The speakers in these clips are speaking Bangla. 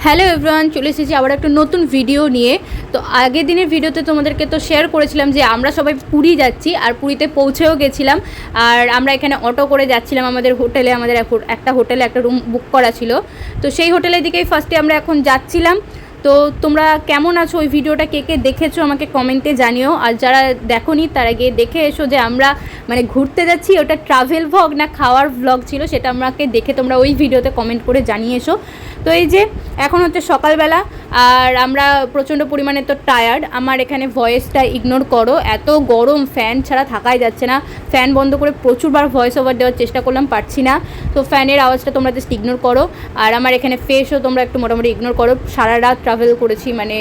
হ্যালো এভরিওয়ান, চলে এসেছি আবার একটা নতুন ভিডিও নিয়ে। তো আগের দিনের ভিডিওতে তোমাদেরকে তো শেয়ার করেছিলাম যে আমরা সবাই পুরী যাচ্ছি, আর পুরীতে পৌঁছেও গেছিলাম। আর আমরা এখানে অটো করে যাচ্ছিলাম আমাদের হোটেলে, আমাদের একটা হোটেলে একটা রুম বুক করা ছিল। তো সেই হোটেলের দিকেই ফার্স্টে আমরা এখন যাচ্ছিলাম। তো তোমরা কেমন আছো, ওই ভিডিওটা কে কে দেখেছো আমাকে কমেন্টে জানিও। আর যারা দেখোনি তারা গিয়ে দেখে এসো যে আমরা মানে ঘুরতে যাচ্ছি, ওটা ট্রাভেল ভ্লগ না খাওয়ার ভ্লগ ছিল, সেটা আমাকে দেখে তোমরা ওই ভিডিওতে কমেন্ট করে জানিয়ে এসো। তো এই যে এখন হচ্ছে সকালবেলা, আর আমরা প্রচণ্ড পরিমাণে তো টায়ার্ড। আমার এখানে ভয়েসটা ইগনোর করো, এত গরম, ফ্যান ছাড়া থাকাই যাচ্ছে না। ফ্যান বন্ধ করে প্রচুরবার ভয়েস ওভার দেওয়ার চেষ্টা করলাম, পারছি না। তো ফ্যানের আওয়াজটা তোমরা জাস্ট ইগনোর করো। আর আমার এখানে ফেসও তোমরা একটু মোটামুটি ইগনোর করো। সারা রাত ট্রাভেল করেছি, মানে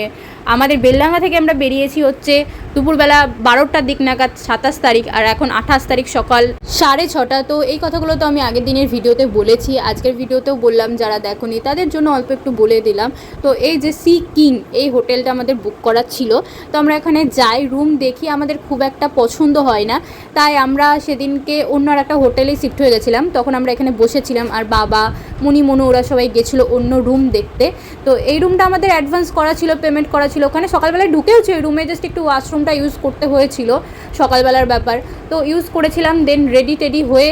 আমাদের বেলডাঙ্গা থেকে আমরা বেরিয়েছি হচ্ছে দুপুরবেলা 12টার দিক নাগাদ 27 তারিখ, আর এখন 28 তারিখ সকাল 6:30। তো এই কথাগুলো তো আমি আগের দিনের ভিডিওতে বলেছি, আজকের ভিডিওতেও বললাম, যারা দেখোনি তাদের জন্য অল্প একটু বলে দিলাম। তো এই যে সি কিং, এই হোটেলটা আমাদের বুক করা ছিল। তো আমরা এখানে যাই, রুম দেখি, আমাদের খুব একটা পছন্দ হয় না, তাই আমরা সেদিনকে অন্য আর একটা হোটেলে শিফট হয়ে গেছিলাম। তখন আমরা এখানে বসেছিলাম, আর বাবা, মুনি, মনু ওরা সবাই গেছিলো অন্য রুম দেখতে। তো এই রুমটা আমাদের অ্যাডভান্স করা ছিল, পেমেন্ট করা ছিল। ওখানে সকালবেলায় ঢুকেওছে, ওই রুমে জাস্ট একটু ওয়াশরুমটা ইউজ করতে হয়েছিল, সকালবেলার ব্যাপার। তো ইউজ করেছিলাম, দেন রেডি টেডি হয়ে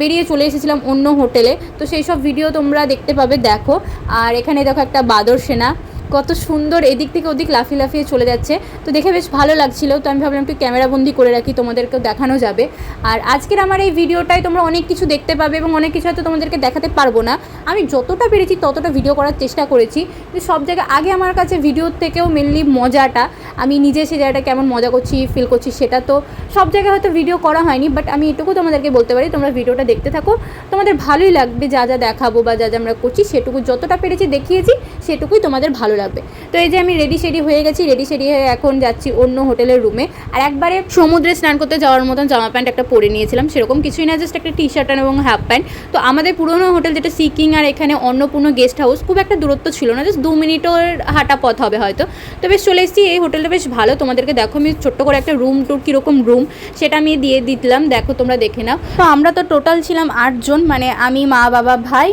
বেরিয়ে চলে এসেছিলাম অন্য হোটেলে। তো সেই সব ভিডিও তোমরা দেখতে পাবে, দেখো। আর এখানে দেখো একটা বাদর সেনা কত সুন্দর এদিক থেকে ওদিক লাফিয়ে লাফিয়ে চলে যাচ্ছে, তো দেখে বেশ ভালো লাগছিল। তো আমি ভাবলাম একটু ক্যামেরাবন্দি করে রাখি, তোমাদেরকেও দেখানো যাবে। আর আজকের আমার এই ভিডিওটায় তোমরা অনেক কিছু দেখতে পাবে, এবং অনেক কিছু হয়তো তোমাদেরকে দেখাতে পারবো না। আমি যতটা পেরেছি ততটা ভিডিও করার চেষ্টা করেছি। যে সব জায়গায় আগে আমার কাছে ভিডিওর থেকেও মেনলি মজাটা, আমি নিজে সে জায়গাটা কেমন মজা করছি, ফিল করছি, সেটা তো সব জায়গায় হয়তো ভিডিও করা হয়নি। বাট আমি এটুকু তোমাদেরকে বলতে পারি, তোমরা ভিডিওটা দেখতে থাকো, তোমাদের ভালোই লাগবে। যা যা দেখাবো বা যা যা আমরা করছি, সেটুকু যতটা পেরেছি দেখিয়েছি, সেটুকুই তোমাদের ভালো লাগবে। তো এই যে আমি রেডি সেডি হয়ে গেছি, রেডি সেডি হয়ে এখন যাচ্ছি অন্য হোটেলের রুমে। আর একবারে সমুদ্রে স্নান করতে যাওয়ার মতন জামা প্যান্ট একটা পরে নিয়েছিলাম, সেরকম কিছুই না, জাস্ট একটা টি শার্ট এবং হাফ প্যান্ট। তো আমাদের পুরোনো হোটেল যেটা সি কিং, আর এখানে অন্নপূর্ণ গেস্ট হাউস, খুব একটা দূরত্ব ছিল না, জাস্ট 2 মিনিটের হাঁটা পথ হবে হয়তো। তো বেশ চলে এসেছি, এই হোটেলটা বেশ ভালো। তোমাদেরকে দেখো আমি ছোট্ট করে একটা রুম টুর, কীরকম রুম সেটা আমি দিয়ে দিলাম, দেখো তোমরা দেখে নাও। তো আমরা তো টোটাল ছিলাম 8 জন, মানে আমি, মা, বাবা, ভাই,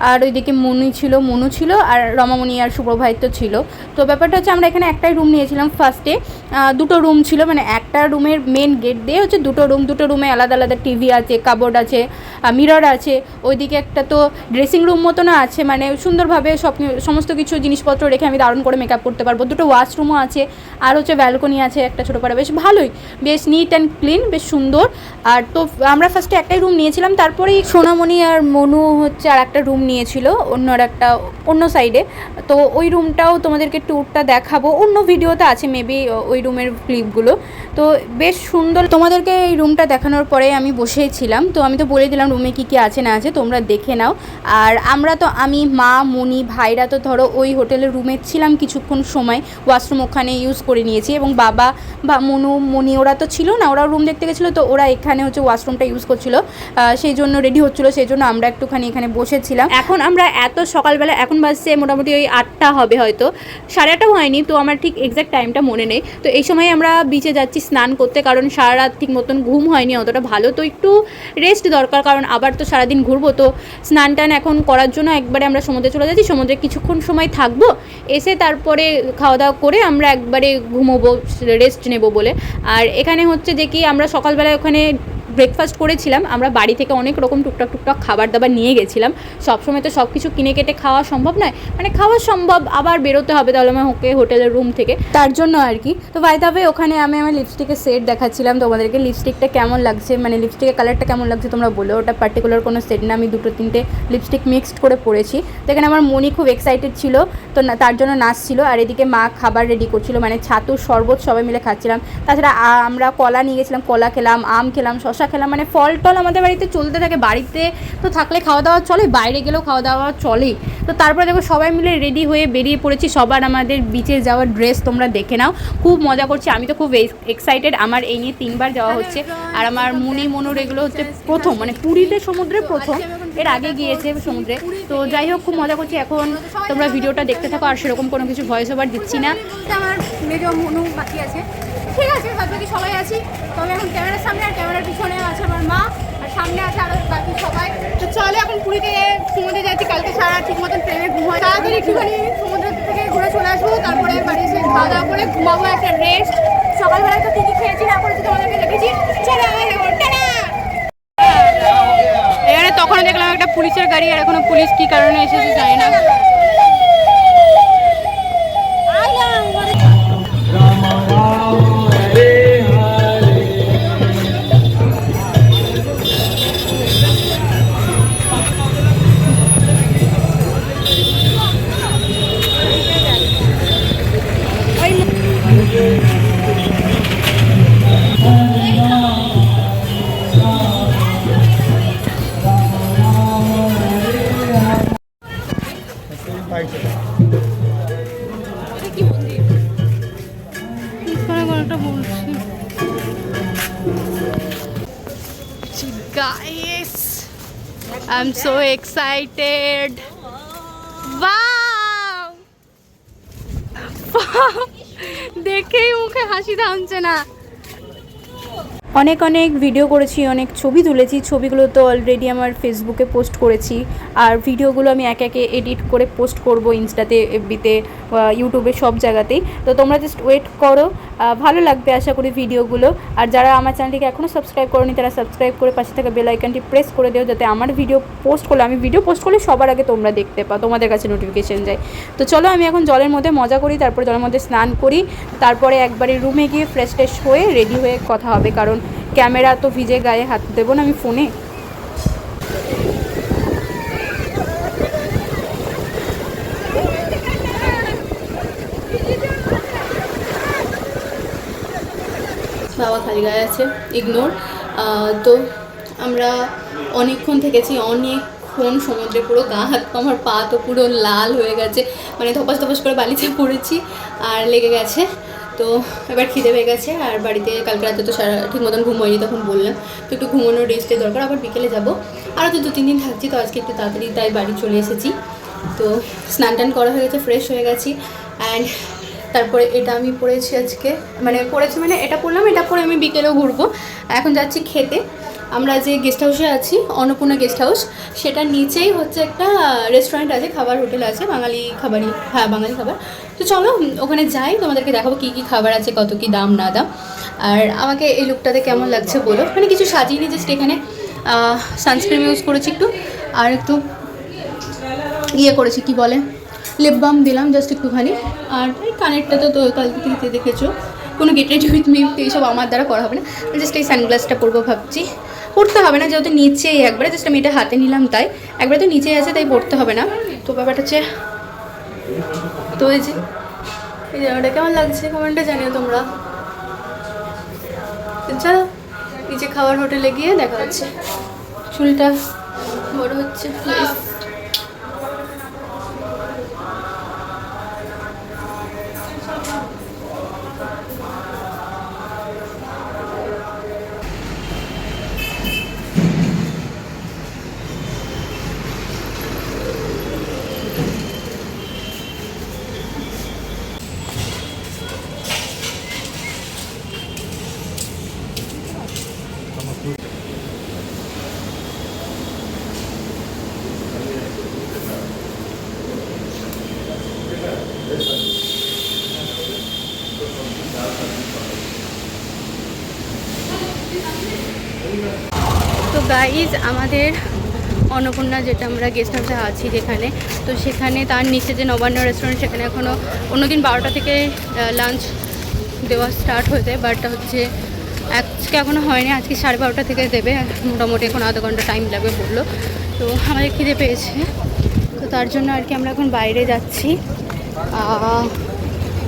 আর ওইদিকে মনু ছিল, আর রমামণি আর সুপ্রভাইত ছিল। তো ব্যাপারটা হচ্ছে আমরা এখানে একটাই রুম নিয়েছিলাম ফার্স্টে। 2টো রুম ছিল, মানে একটা রুমের মেন গেট দিয়ে হচ্ছে 2টো রুম, 2টো রুমে আলাদা আলাদা টিভি আছে, কাবোর্ড আছে, মিরর আছে। ওইদিকে একটা তো ড্রেসিং রুম মতনও আছে, মানে সুন্দরভাবে সমস্ত কিছু জিনিসপত্র রেখে আমি দারুণ করে মেকআপ করতে পারবো। 2টো ওয়াশরুমও আছে, আর হচ্ছে ব্যালকনি আছে একটা ছোটো পাড়া, বেশ ভালোই, বেশ নিট অ্যান্ড ক্লিন, বেশ সুন্দর। আর তো আমরা ফার্স্টে একটাই রুম নিয়েছিলাম, তারপরেই সোনামণি আর মনু হচ্ছে আর একটা রুম নিয়েছিল অন্য সাইডে। তো ওই রুমটাও তোমাদেরকে ট্যুরটা দেখাবো, অন্য ভিডিওতে আছে মেবি ওই রুমের ক্লিপগুলো। তো বেশ সুন্দর, তোমাদেরকে এই রুমটা দেখানোর পরে আমি বসেছিলাম। তো আমি তো বলে দিলাম রুমে কী কী আছে না আছে, তোমরা দেখে নাও। আর আমরা তো, আমি, মা, মুনি, ভাইরা তো ধরো ওই হোটেলের রুমে ছিলাম কিছুক্ষণ সময়, ওয়াশরুম ওখানে ইউজ করে নিয়েছি। এবং বাবা বা মনি ওরা তো ছিল না, ওরা রুম দেখতে গেছিলো, তো ওরা এখানে হচ্ছে ওয়াশরুমটা ইউজ করছিলো, সেই জন্য রেডি হচ্ছিলো, সেই জন্য আমরা একটুখানি এখানে বসেছিলাম। এখন আমরা এত সকালবেলা, এখন বাজছে মোটামুটি ওই 8টা হবে, হয়তো 8:30 হয়নি, তো আমার ঠিক এক্স্যাক্ট টাইমটা মনে নেই। তো এই সময় আমরা বিচে যাচ্ছি স্নান করতে, কারণ সারা রাত ঠিক মতন ঘুম হয়নি অতটা ভালো, তো একটু রেস্ট দরকার, কারণ আবার তো সারাদিন ঘুরবো। তো স্নান টান এখন করার জন্য একবারে আমরা সমুদ্রে চলে যাচ্ছি, সমুদ্রে কিছুক্ষণ সময় থাকবো, এসে তারপরে খাওয়া দাওয়া করে আমরা একবারে ঘুমোবো, রেস্ট নেবো বলে। আর এখানে হচ্ছে যে কি, আমরা সকালবেলায় ওখানে ব্রেকফাস্ট করেছিলাম, আমরা বাড়ি থেকে অনেক রকম টুকটাক খাবার দাবার নিয়ে গেছিলাম। সবসময় তো সব কিছু কিনে কেটে খাওয়া সম্ভব নয়, মানে খাওয়া সম্ভব, আবার বেরোতে হবে তাহলে আমার হোটেলের রুম থেকে, তার জন্য আর কি। তো বাই দ্য ওয়ে, ওখানে আমি আমার লিপস্টিকের সেট দেখাচ্ছিলাম তোমাদেরকে, লিপস্টিকটা কেমন লাগছে, মানে লিপস্টিকের কালারটা কেমন লাগছে তোমরা বলো। ওটা পার্টিকুলার কোনো সেট না, আমি 2-3টে লিপস্টিক মিক্সড করে পরেছি। তো এখানে আমার মনি খুব এক্সাইটেড ছিল, তো তার জন্য নাচছিল। আর এদিকে মা খাবার রেডি করছিল, মানে ছাতুর শরবত সবাই মিলে খাচ্ছিলাম। তাছাড়া আমরা কলা নিয়ে গেছিলাম, কলা খেলাম, আম খেলাম, শশা খেলাম, মানে ফল টল আমাদের বাড়িতে চলতে থাকে। বাড়িতে তো থাকলে খাওয়া দাওয়া চলে, বাইরে গেলেও খাওয়া দাওয়া চলেই। তো তারপরে দেখো সবাই মিলে রেডি হয়ে বেরিয়ে পড়েছি, সবার আমাদের বিচে যাওয়ার ড্রেস তোমরা দেখে নাও, খুব মজা করছি। আমি তো খুব এক্সাইটেড, আমার এই নিয়ে 3বার যাওয়া হচ্ছে। আর আমার মনুর এগুলো হচ্ছে প্রথম, মানে পুরীতে সমুদ্রে প্রথম, এর আগে গিয়েছে সমুদ্রে। তো যাই হোক, খুব মজা করছি। এখন তোমরা ভিডিওটা দেখতে থাকো, আর সেরকম কোনো কিছু ভয়েস ওভার দিচ্ছি না। আমার মেজো মনু বাকি আছে, ঠিক আছে, বাকি সবাই আছি। তবে এখন ক্যামেরার সামনে আর ক্যামেরার পিছনে আছে আমার মা আর সামনে আছে আরো বাকি সবাই। তো চলে এখন পুরীতে সমুদ্রে যাচ্ছি, কালকে সারা ঠিক মতন ট্রেনে ঘুমাই, তাড়াতাড়ি একটুখানি সমুদ্র থেকে ঘুরে চলে আসবো, তারপরে বাড়ি এসে খাওয়া দাওয়া করে ঘুমাবো, একটা রেস্ট। সকালবেলায় তো টিকি খেয়েছি, না করেছি তোমাদেরকে দেখেছি। চলো টাটা। এখানে তখনও দেখলাম একটা পুলিশের গাড়ি, আর এখনো পুলিশ কি কারণে এসেছে জানি না। Guys, I'm so excited. Wow! দেখেই মুখে হাসি থামছে না। অনেক অনেক ভিডিও করেছি, অনেক ছবি তুলেছি, ছবিগুলো তো অলরেডি আমার ফেসবুকে পোস্ট করেছি, আর ভিডিওগুলো আমি একে একে এডিট করে পোস্ট করব ইনস্টাতে, এফবিতে, ইউটিউবে, সব জায়গাতেই। তো তোমরা জাস্ট ওয়েট করো, ভালো লাগবে আশা করি ভিডিওগুলো। আর যারা আমার চ্যানেলটিকে এখনও সাবস্ক্রাইব করোনি তারা সাবস্ক্রাইব করে পাশে থাকা বেল আইকনটি প্রেস করে দিও, যাতে আমার ভিডিও পোস্ট করলে, আমি ভিডিও পোস্ট করলে সবার আগে তোমরা দেখতে পাও, তোমাদের কাছে নোটিফিকেশন যায়। তো চলো আমি এখন জলের মধ্যে মজা করি, তারপর জলের মধ্যে স্নান করি, তারপরে একবারে রুমে গিয়ে ফ্রেশ ট্রেশ হয়ে রেডি হয়ে কথা হবে, কারণ ক্যামেরা তো ভিজে, গায়ে হাত দেবো না আমি ফোনে। বাবা খালি গায়ে আছে, ইগনোর। তো আমরা অনেকক্ষণ থেকেছি, অনেকক্ষণ সমুদ্রে, পুরো গা হাত আমার পা তো পুরো লাল হয়ে গেছে, মানে ধপাস ধপাস করে বালিতে পড়েছি আর লেগে গেছে। তো এবার খিদে পেয়ে গেছে, আর বাড়িতে কালকে রাতে তো সারা ঠিক মতন ঘুম হয়নি, তখন বললাম তো একটু ঘুমানোর রেস্টের দরকার, আবার বিকেলে যাব, আরও তো 2-3 দিন থাকছি, তো আজকে একটু তাড়াতাড়ি তাই বাড়ি চলে এসেছি। তো স্নান টান করা হয়ে গেছে, ফ্রেশ হয়ে গেছি, অ্যান্ড তারপরে এটা আমি পরেছি আজকে, মানে এটা পরলাম, এটা পরে আমি বিকেলেও ঘুরবো। এখন যাচ্ছি খেতে। আমরা যে গেস্ট হাউসে আছি, অন্নপূর্ণা গেস্ট হাউস, সেটার নিচেই হচ্ছে একটা রেস্টুরেন্ট আছে, খাবার হোটেল আছে, বাঙালি খাবারই, হ্যাঁ বাঙালি খাবার। তো চলো ওখানে যাই, তোমাদেরকে দেখাবো কী কী খাবার আছে, কত কী দাম না দাম। আর আমাকে এই লুকটাতে কেমন লাগছে বলো, মানে কিছু সাজিয়ে, জাস্ট এখানে সানস্ক্রিন ইউজ করেছি একটু, আর একটু ইয়ে করেছি, কি বলে, লিপ বাম দিলাম জাস্ট একটুখানি। আর এই কানেরটা তো কালকে দেখেছো, কোনো গেট রেডি উইথ মি এইসব আমার দ্বারা করা হবে না, জাস্ট এই সানগ্লাসটা পরবো ভাবছি। পড়তে হবে না, যেহেতু নিচেই একবারে জাস্ট আমি এটা হাতে নিলাম, তাই একবারে তো নিচেই আছে, তাই পড়তে হবে না। তো ব্যাপারটা হচ্ছে, তো এই যে এই জায়গাটা কেমন লাগছে কমেন্টে জানিও তোমরা। চলো নিচে খাবার হোটেলে গিয়ে দেখা হচ্ছে। চুলটা বড় হচ্ছে। তো গাইজ আমাদের অন্নপূর্ণা, যেটা আমরা গেস্ট হাউসে আছি যেখানে, তো সেখানে তার নিচে যে নবান্ন রেস্টুরেন্ট, সেখানে এখনও অন্যদিন 12টা থেকে লাঞ্চ দেওয়া স্টার্ট হয়ে যায়, বাট হচ্ছে আজকে এখনও হয়নি, আজকে 12:30 থেকে দেবে, মোটামুটি এখন আধা ঘন্টা টাইম লাগবে বললো। তো আমাদের খিদে পেয়েছে, তো তার জন্য আর কি আমরা এখন বাইরে যাচ্ছি,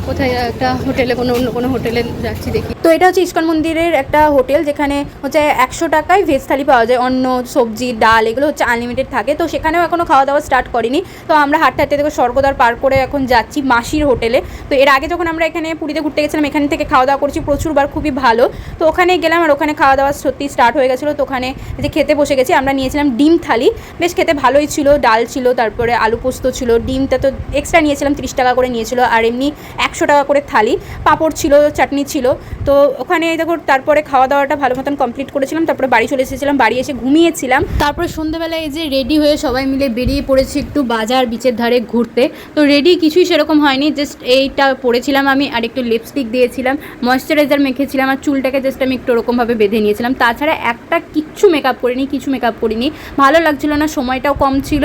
কোথায় একটা হোটেলে, অন্য কোনো হোটেলে যাচ্ছি দেখি। তো এটা হচ্ছে ইস্কন মন্দিরের একটা হোটেল, যেখানে হচ্ছে 100 টাকায় ভেজ থালি পাওয়া যায়, অন্ন, সবজি, ডাল এগুলো হচ্ছে আনলিমিটেড থাকে। তো সেখানেও এখনও খাওয়া দাওয়া স্টার্ট করিনি। তো আমরা হাঁটতে হাঁটতে থেকে স্বর্গদ্বার পার করে এখন যাচ্ছি মাসির হোটেলে। তো এর আগে যখন আমরা এখানে পুরীতে ঘুরতে গেছিলাম, এখান থেকে খাওয়া দাওয়া করছি প্রচুরবার, খুবই ভালো। তো ওখানে গেলাম, আর ওখানে খাওয়া দাওয়া সত্যি স্টার্ট হয়ে গেছিলো। তো ওখানে যে খেতে বসে গেছি, আমরা নিয়েছিলাম ডিম থালি, বেশ খেতে ভালোই ছিল, ডাল ছিল, তারপরে আলু পোস্ত ছিল, ডিমটা তো এক্সট্রা নিয়েছিলাম, 30 টাকা করে নিয়েছিল, আর এমনি 100 টাকা করে থালি, পাঁপড় ছিল, চাটনি ছিল। তো ওখানে দেখো তারপরে খাওয়া দাওয়াটা ভালো মতন কমপ্লিট করেছিলাম, তারপরে বাড়ি চলে এসেছিলাম, বাড়ি এসে ঘুমিয়েছিলাম। তারপরে সন্ধ্যেবেলায় এই যে রেডি হয়ে সবাই মিলে বেরিয়ে পড়েছি একটু বাজার বিচের ধারে ঘুরতে। তো রেডি কিছুই সেরকম হয়নি, জাস্ট এইটা পরেছিলাম আমি, আর একটু লিপস্টিক দিয়েছিলাম, ময়েশ্চারাইজার মেখেছিলাম, আর চুলটাকে জাস্ট আমি একটু ওরকমভাবে বেঁধে নিয়েছিলাম। তাছাড়া একটা কিচ্ছু মেকআপ করিনি, ভালো লাগছিল না, সময়টাও কম ছিল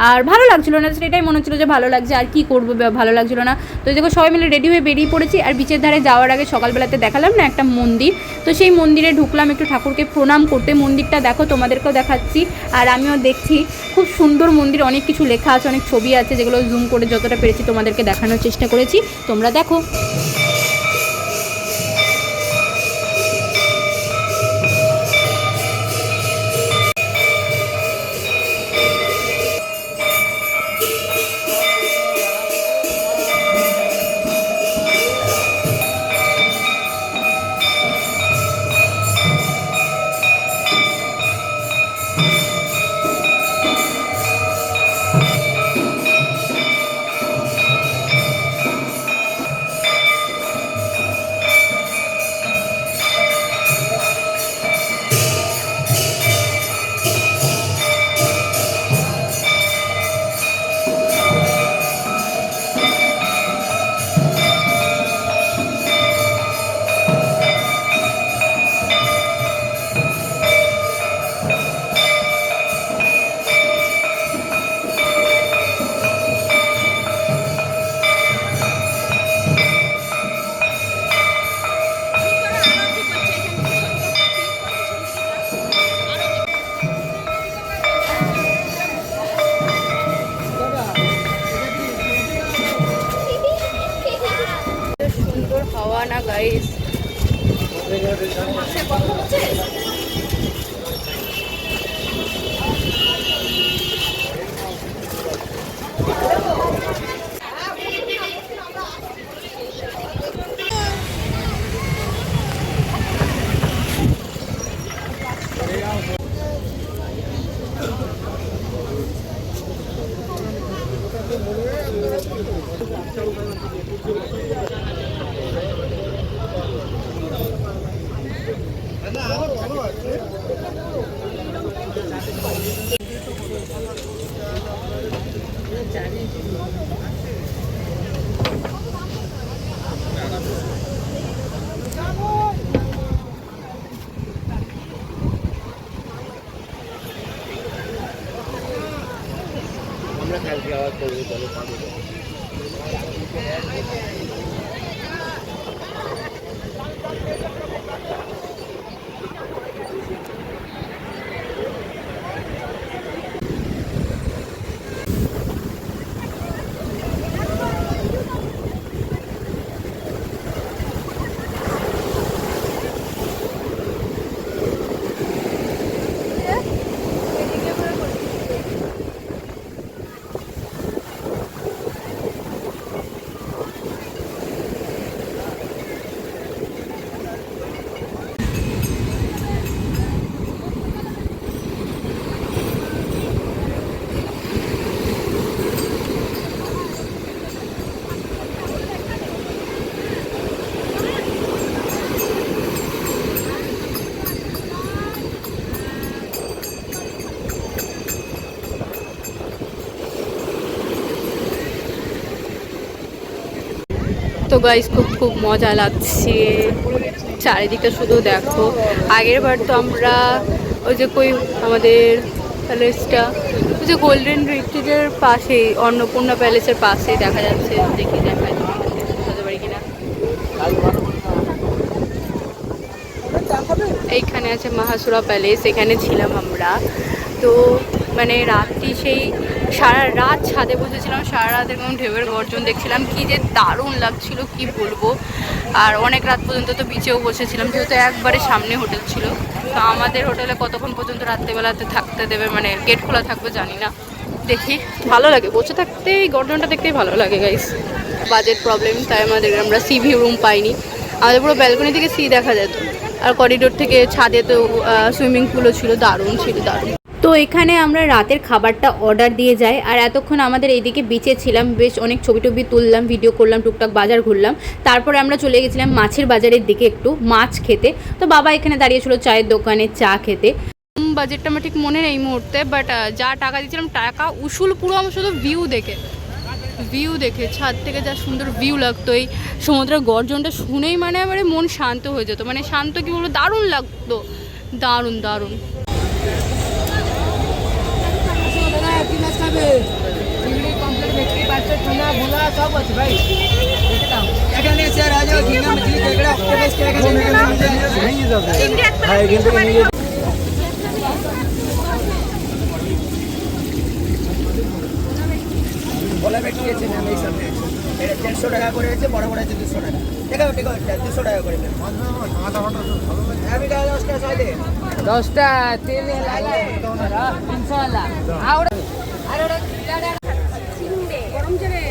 আর ভালো লাগছিল না, এটাই মনে হচ্ছিলো যে ভালো লাগছে আর কি করবো, ভালো লাগছিলো না। তো দেখো সবাই মিলে রেডি হয়ে বেরিয়ে পড়েছি। আর বিচের ধারে যাওয়ার আগে সকালবেলাতে দেখালাম না একটা মন্দির, তো সেই মন্দিরে ঢুকলাম একটু ঠাকুরকে প্রণাম করতে। মন্দিরটা দেখো, তোমাদেরকেও দেখাচ্ছি আর আমিও দেখছি, খুব সুন্দর মন্দির, অনেক কিছু লেখা আছে, অনেক ছবি আছে, যেগুলো জুম করে যতটা পেরেছি তোমাদেরকে দেখানোর চেষ্টা করেছি, তোমরা দেখো। সুন্দর হাওয়া না গাইস, আমরা কালকে আবার করবো, চলো পাবো। তো গাইস খুব মজা লাগছে, চারিদিকটা শুধু দেখো। আগের বার তো আমরা ওই যে আমাদের প্যালেসটা ওই যে গোল্ডেন রিট্রিটের পাশেই, অন্নপূর্ণা প্যালেসের পাশেই দেখা যাচ্ছে, দেখি দেখায় বুঝতে পারি কিনা। এইখানে আছে মাহাসুরা প্যালেস, এখানে ছিলাম আমরা। তো মানে রাত্রি সেই সারা রাত ছাদে বসেছিলাম, সারা রাত এরকম ঢেউয়ের গর্জন দেখছিলাম, কি যে দারুণ লাগছিল কি বলবো। আর অনেক রাত পর্যন্ত তো বিচেও বসেছিলাম, যেহেতু একবারে সামনে হোটেল ছিল। তো আমাদের হোটেলে কতক্ষণ পর্যন্ত রাত্রেবেলাতে থাকতে দেবে, মানে গেট খোলা থাকবে জানি না, দেখি। ভালো লাগে বসে থাকতে, এই গর্জনটা দেখতেই ভালো লাগে গাইস। বাজেট প্রবলেম, তাই আমরা সি ভিউ রুম পাইনি। আমাদের পুরো ব্যালকনি থেকে সি দেখা যেত, আর করিডোর থেকে ছাদে তো সুইমিং পুলও ছিল, দারুণ ছিল দারুণ। তো এখানে আমরা রাতের খাবারটা অর্ডার দিয়ে যাই, আর এতক্ষণ আমাদের এইদিকে বিচে ছিলাম, বেশ অনেক ছবি টবি তুললাম, ভিডিও করলাম, টুকটাক বাজার ঘুরলাম। তারপরে আমরা চলে গেছিলাম মাছের বাজারের দিকে একটু মাছ খেতে। তো বাবা এখানে দাঁড়িয়েছিল চায়ের দোকানে চা খেতে। বাজেটটা আমার ঠিক মনে নেই এই মুহূর্তে, বাট যা টাকা দিয়েছিলাম টাকা উসুল পুরো। আমার শুধু ভিউ দেখে ছাদ থেকে যা সুন্দর ভিউ লাগতো, এই সমুদ্রের গর্জনটা শুনেই মানে আমার মন শান্ত হয়ে যেত, মানে শান্ত কি বলবো, দারুণ লাগতো, দারুণ দারুণ। বলা বেরিয়েছে না এই সামনে 150 টাকা করে আছে, বড় বড় আছে 200 টাকা। ঠিক আছে 200 টাকা করে দেন। আমি 10টা চাইলে 10টা তেল লাগা 300 वाला আর গরম জলে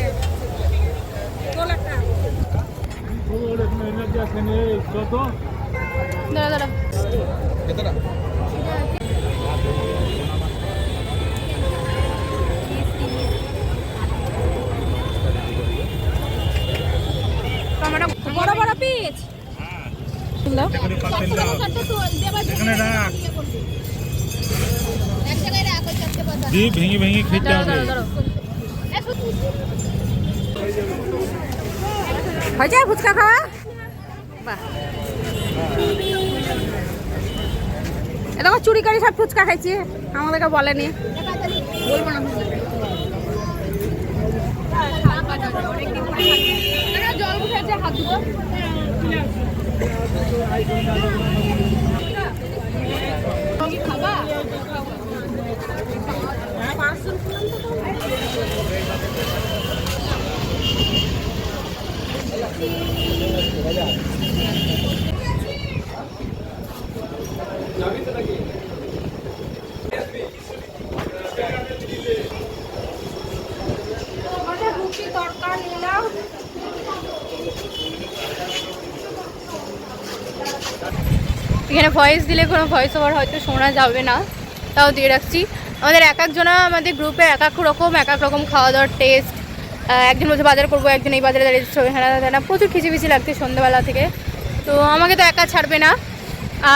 দাঁড়া কতটা বড় বড় পিস ভেঙে ভেঙে খেতে হবে। হয়েছে ফুচকা খাওয়া? বাহ, এটা আমার চুরি করে সব ফুচকা খাইছি, আমাদেরকে বলেনি, বলবো না। জল উঠেছে, হাত ধুবো। খাবা তরকার নিলাম। এখানে ভয়েস দিলে কোনো ভয়েস ওভার হয়তো শোনা যাবে না, তাও দিয়ে রাখছি। আমাদের এক একজনা আমাদের গ্রুপে এক এক রকম খাওয়া দাওয়ার টেস্ট। একদিন বলছে বাজার করবো, একদিন এই বাজারে দাঁড়িয়ে ছবি হ্যাঁ প্রচুর খিচিবিচি লাগছে সন্ধ্যাবেলা থেকে। তো আমাকে তো একা ছাড়বে না,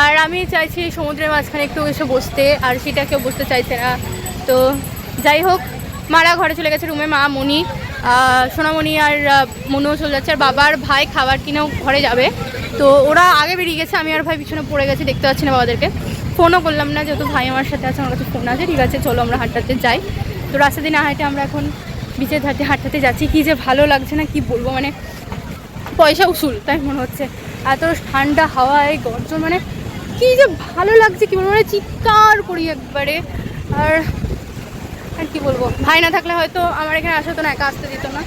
আর আমি চাইছি সমুদ্রের মাঝখানে একটু এসে বসতে, আর সেটা কেউ বসতে চাইছে না। তো যাই হোক, মারা ঘরে চলে গেছে রুমে, মা মনি সোনামণি আর মনুও চলে যাচ্ছে, আর বাবার ভাই খাবার কিনেও ঘরে যাবে। তো ওরা আগে বেরিয়ে গেছে, আমি আর ভাই পিছনে পড়ে গেছি, দেখতে পাচ্ছি না বাবাদেরকে। ফোনও করলাম না, যেহেতু ভাই আমার সাথে আছে, আমার কাছে ফোন আছে। ঠিক আছে চলো আমরা হাঁটতে যাই। তো রাস্তা দিয়ে না হাঁটে আমরা এখন বিচের ধারে হাঁটতে যাচ্ছি। কী যে ভালো লাগছে না কি বলবো, মানে পয়সা উসুল তাই মনে হচ্ছে। এত ঠান্ডা হাওয়ায় গর্জন, মানে কী যে ভালো লাগছে কি বলবো, মানে চিৎকার করি একবারে। আর কি বলবো, ভাই না থাকলে হয়তো আমার এখানে আসা হতো না, একা আসতে দিত না।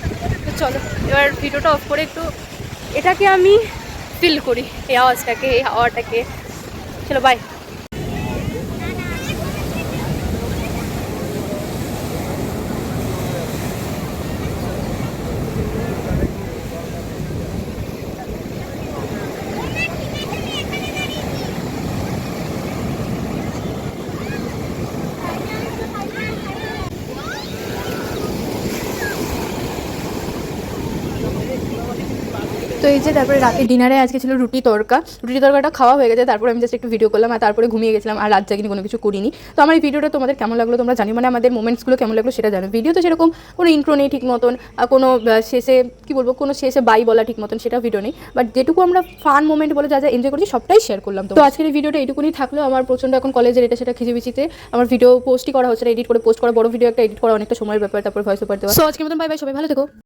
তো চলো এবার ভিডিওটা অফ করে একটু এটাকে আমি ফিল করি, এই আওয়াজটাকে, এই হাওয়াটাকে। চলো বাই। তো এই যে তারপরে রাতে ডিনারে আজকে ছিল রুটি তরকাটা খাওয়া হয়ে গেছে। তারপরে আমি জাস্ট একটু ভিডিও করলাম, আর তারপরে ঘুমিয়ে গেছিলাম, আর রাত জাগিনি, কোনো কিছু করিনি। তো আমার এই ভিডিওটা তোমাদের কেমন লাগলো তোমরা জানি, মানে আমাদের মোমেন্টসগুলো কেমন লাগলো সেটা জানো। ভিডিও তো সেরকম কোনো ইন্ট্রো নেই ঠিক মতন, কোনো শেষে কী বলবো, কোনো শেষে বাই বলা ঠিক মতন সেটা ভিডিও নেই, বাট যেটুকু আমরা ফান মোমেন্ট বলে যা যা এনজয় করছি সবটাই শেয়ার করলাম। তো আজকের এই ভিডিওটা এইটুকুনি থাকলো। আমার প্রচণ্ড এখন কলেজের এটা সেটা খিচিবিচিতে আমার ভিডিও পোস্টই করা হচ্ছে না, এডিট করে পোস্ট করা, বড় ভিডিও একটা এডিট করা অনেকটা সময়ের ব্যাপার, তারপর ভয়েস ওভার দেওয়া। সো আজকের মতন বাই বাই, সবাই ভালো থেকো।